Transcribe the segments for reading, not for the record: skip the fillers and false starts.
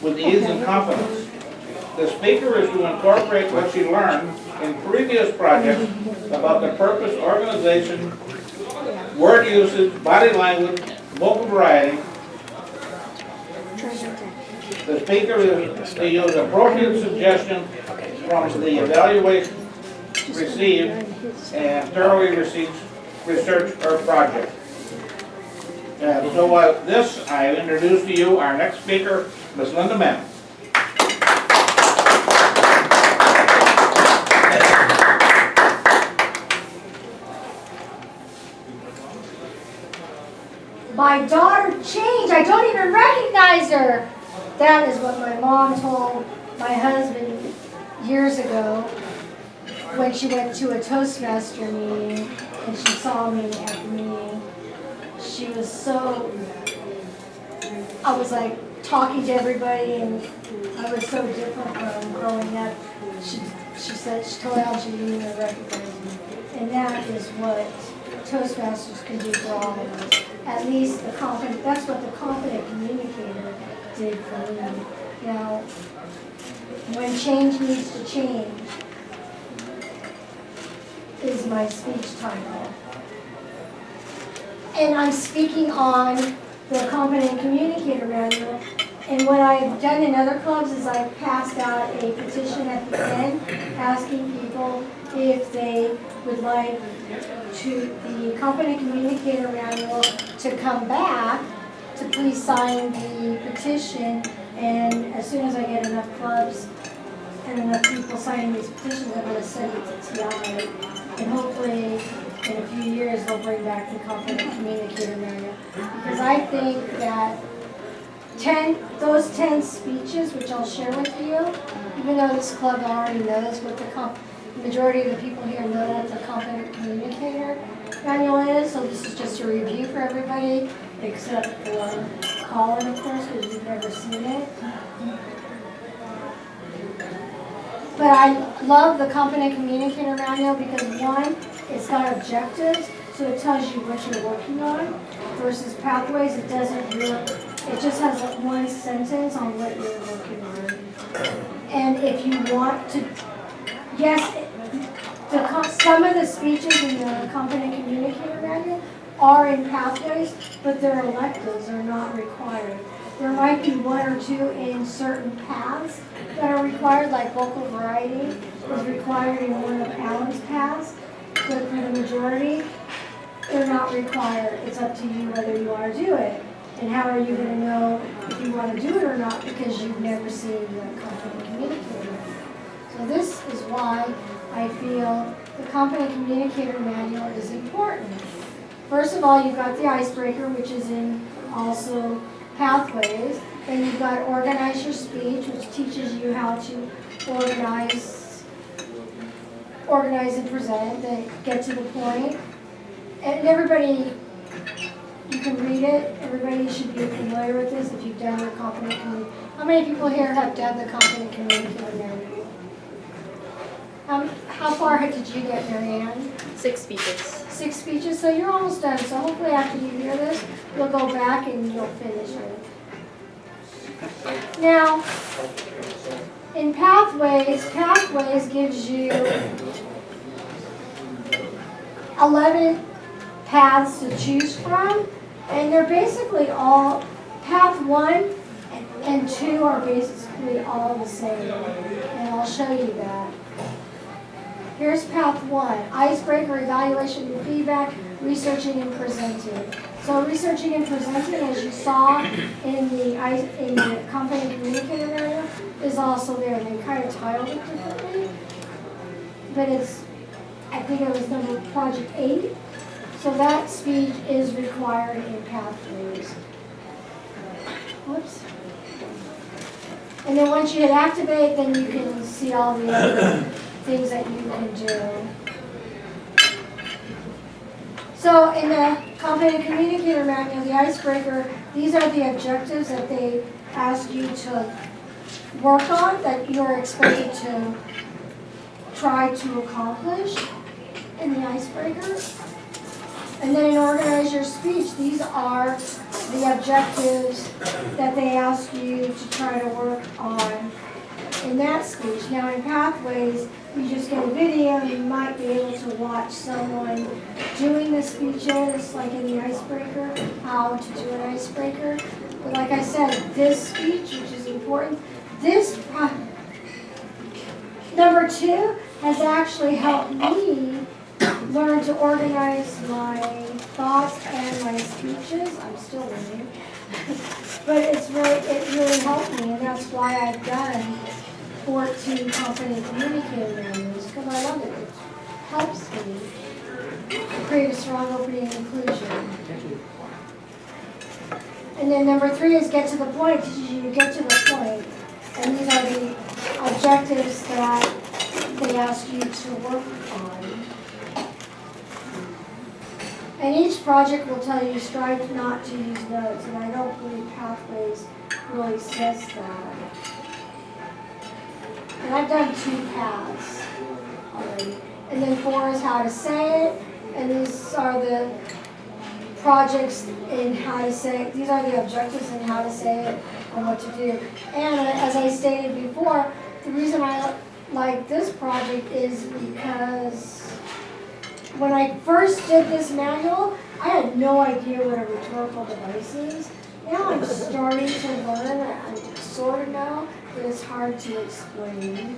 with ease and confidence. The speaker is to incorporate what she learned in previous projects about the purpose, organization, word usage, body language, vocal variety. The speaker is to use appropriate suggestions from the evaluation received and thoroughly research her project. I introduce to you our next speaker, Ms. Linda Mann. My daughter changed. I don't even recognize her. That is what my mom told my husband years ago when she went to a Toastmaster meeting and she saw me at the meeting. She was so, I was like talking to everybody and I was so different from growing up. She said, she told Al she didn't even recognize me. And that is what Toastmasters can do for all of us. At least that's what the Competent Communicator did for me. Now, when change needs to change is my speech title. And I'm speaking on the Competent Communicator Manual. And what I've done in other clubs is I've passed out a petition at the end asking people if they would like the Competent Communicator Manual to come back to please sign the petition. And as soon as I get enough clubs and enough people signing these petitions, I'm going to send it to TI. And hopefully in a few years they'll bring back the Competent Communicator Manual. Because I think that those 10 speeches, which I'll share with you, even though this club already knows what the majority of the people here know what the Competent Communicator Manual is, so this is just a review for everybody, except for Colin, of course, because you've never seen it. But I love the Competent Communicator Manual because one, it's got objectives, so it tells you what you're working on, versus pathways, it doesn't really, it just has like one sentence on what you're working on. And if you want to, yes, some of the speeches in the Competent Communicator Manual are in pathways, but their electives are not required. There might be one or two in certain paths that are required, like vocal variety is required in one of Alan's paths, but for the majority, they're not required. It's up to you whether you want to do it. And how are you going to know if you want to do it or not because you've never seen the Competent Communicator. So this is why I feel the Competent Communicator Manual is important. First of all, you've got the icebreaker, which is in also pathways. Then you've got organize your speech, which teaches you how to organize and present, and get to the point. And everybody, you can read it. Everybody should be familiar with this if you've done your Competent Communicator. How many people here have done the Competent Communicator Manual? How far did you get, Marianne? 6 speeches. 6 speeches, so you're almost done. So hopefully after you hear this, you'll go back and you'll finish it. Now, in pathways gives you 11 paths to choose from, and they're basically all, path 1 and 2 are basically all the same, and I'll show you that. Here's path 1, icebreaker, evaluation and feedback, researching and presenting. So researching and presenting, as you saw in the Competent Communicator Manual, is also there. They kind of titled it differently, but I think it was number project 8. So that speech is required in pathways. Whoops. And then once you hit activate, then you can see all the other things that you can do. So in the Competent Communicator Manual, the icebreaker, these are the objectives that they ask you to work on, that you're expected to try to accomplish in the icebreaker. And then in organize your speech, these are the objectives that they ask you to try to work on in that speech. Now in Pathways, you just get a video, you might be able to watch someone doing the speeches, like in the icebreaker, how to do an icebreaker. But like I said, this speech, which is important, number 2 has actually helped me learn to organize my thoughts and my speeches. I'm still learning. But it really helped me, and that's why I've done 14 Competent Communicator Manuals, because I love it. It helps me create a strong opening and conclusion. And then number 3 is get to the point. It teaches you to get to the point. And these are the objectives that they ask you to work on. And each project will tell you strive not to use notes, and I don't believe Pathways really says that. And I've done 2 paths already. And then 4 is how to say it, and these are the projects in how to say it. These are the objectives in how to say it and what to do. And as I stated before, the reason I like this project is because when I first did this manual, I had no idea what a rhetorical device is. Now I'm starting to learn, I sort of know, but it's hard to explain.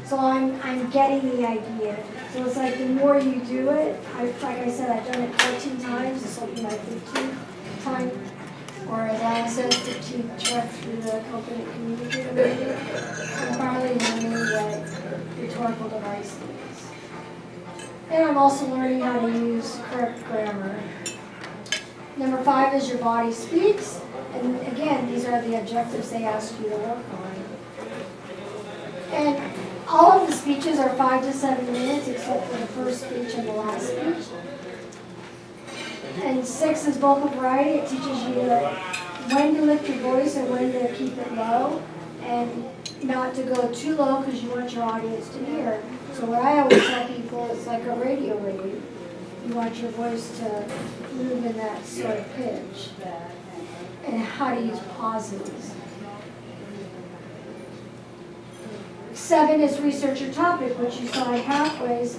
So I'm getting the idea. So it's like the more you do it, like I said, I've done it 14 times, this will be my 15th time, or as Alan says, 15th trek through the Competent Communicator Manual. I'm finally learning what rhetorical device is. And I'm also learning how to use correct grammar. Number 5 is your body speaks. And again, these are the objectives they ask you to work on. And all of the speeches are 5 to 7 minutes, except for the first speech and the last speech. And 6 is vocal variety. It teaches you when to lift your voice and when to keep it low, and not to go too low because you want your audience to hear. So what I always tell people, it's like a radio wave. You want your voice to move in that sort of pitch. And how to use pauses. 7 is research your topic, which you saw in Pathways.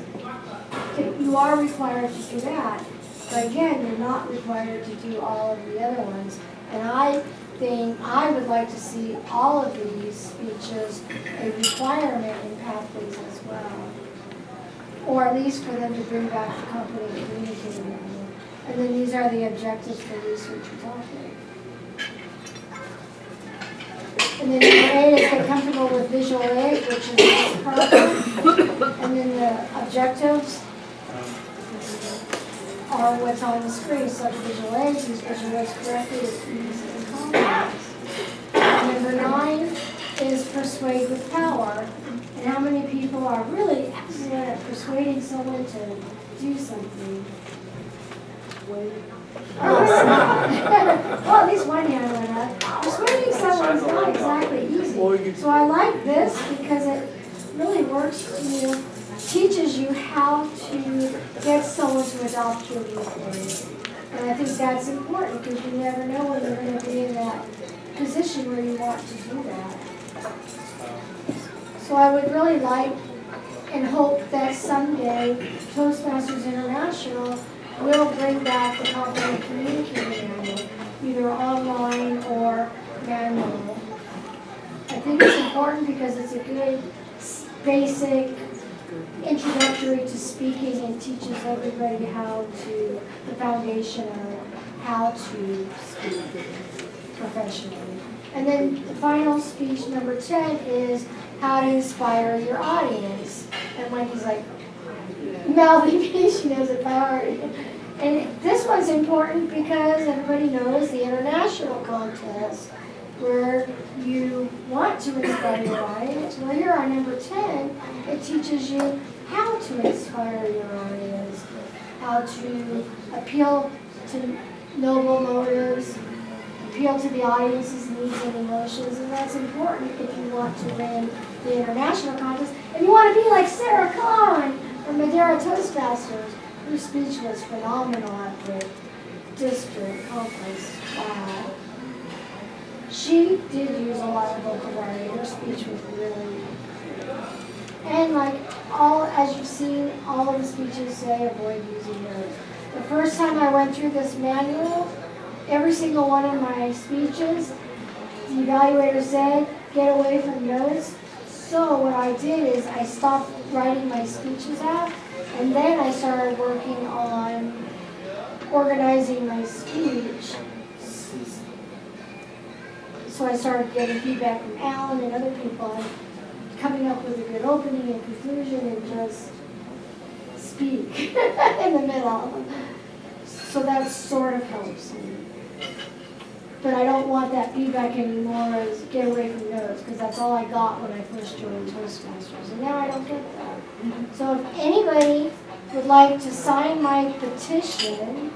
You are required to do that. But again, you're not required to do all of the other ones. And I think I would like to see all of these speeches a requirement in Pathways as well. Or at least for them to bring back the Competent Communicator Manual. And then these are the objectives for research your topic. And then number 8 is get comfortable with visual aid, which is this part. And then the objectives are what's on the screen. So the visual aids, use visual aids correctly with ease and confidence. Number 9 is persuade with power. And how many people are really excellent at persuading someone to do something? Oh, it's not. Well, at least one hand went up. Persuading someone is not exactly easy. So I like this because it really works to, teaches you how to get someone to adopt your viewpoint. And I think that's important because you never know when you're going to be in that position where you want to do that. So I would really like and hope that someday Toastmasters International will bring back the Competent Communicator Manual, either online or manual. I think it's important because it's a good basic introductory to speaking and teaches everybody the foundation of how to speak professionally. And then the final speech, number 10, is how to inspire your audience. And Wendy's like, mouthing me, she knows it by heart. And this one's important because everybody knows the international contest where you want to inspire your audience. Well, here on number 10, it teaches you how to inspire your audience, how to appeal to noble motives, appeal to the audience's needs and emotions, and that's important if you want to win the international contest. And you want to be like Sarah Kahn from Madeira Toastmasters. Her speech was phenomenal after district conference, she did use a lot of vocabulary. Her speech was really, and like as you've seen, all of the speeches say avoid using notes. The first time I went through this manual, every single one of my speeches, the evaluator said, get away from notes. So what I did is I stopped writing my speeches out, and then I started working on organizing my speech. So I started getting feedback from Alan and other people on coming up with a good opening and conclusion and just speak in the middle. So that sort of helps. But I don't want that feedback anymore as get away from notes, because that's all I got when I first joined Toastmasters. And now I don't get that. So if anybody would like to sign my petition,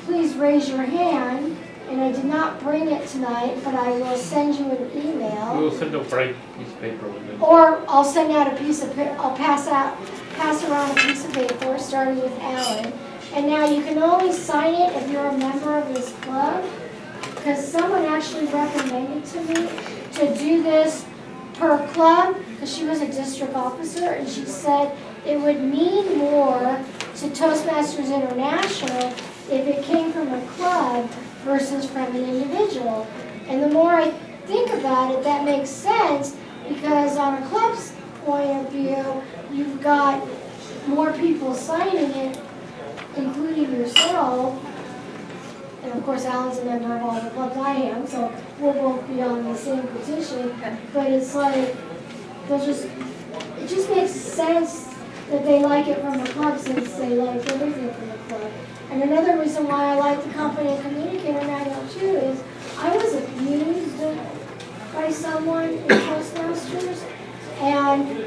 please raise your hand. And I did not bring it tonight, but I will send you an email. We will send a bright piece of paper with it. Or I'll send out a piece of, I'll pass around a piece of paper, starting with Alan. And now you can only sign it if you're a member of this club, because someone actually recommended to me to do this per club, because she was a district officer, and she said it would mean more to Toastmasters International if it came from a club versus from an individual. And the more I think about it, that makes sense, because on a club's point of view, you've got more people signing it, including yourself. And of course, Alan's a member of all the clubs I am, so we'll both be on the same petition. But it's like, it just makes sense that they like it from the club since they like everything from the club. And another reason why I like the Competent Communicator Manual too is I was abused by someone in Toastmasters, and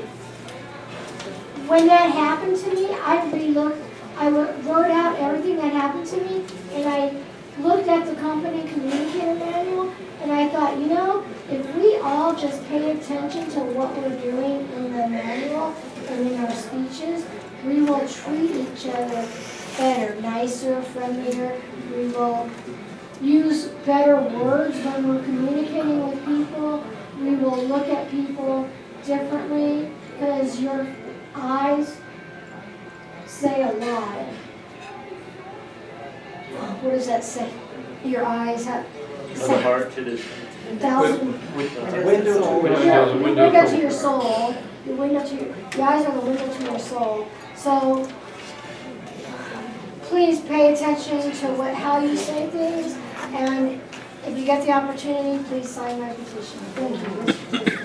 when that happened to me, I wrote out everything that happened to me, and I looked at the Competent Communicator Manual, and I thought, you know, if we all just pay attention to what we're doing in the manual and in our speeches, we will treat each other better, nicer, friendlier. We will use better words when we're communicating with people. We will look at people differently, because your eyes say a lot. What does that say? Your eyes have The heart to the thousand. Window to your soul. The eyes are the window to your soul. So please pay attention to how you say things, and if you get the opportunity, please sign my petition. Thank you.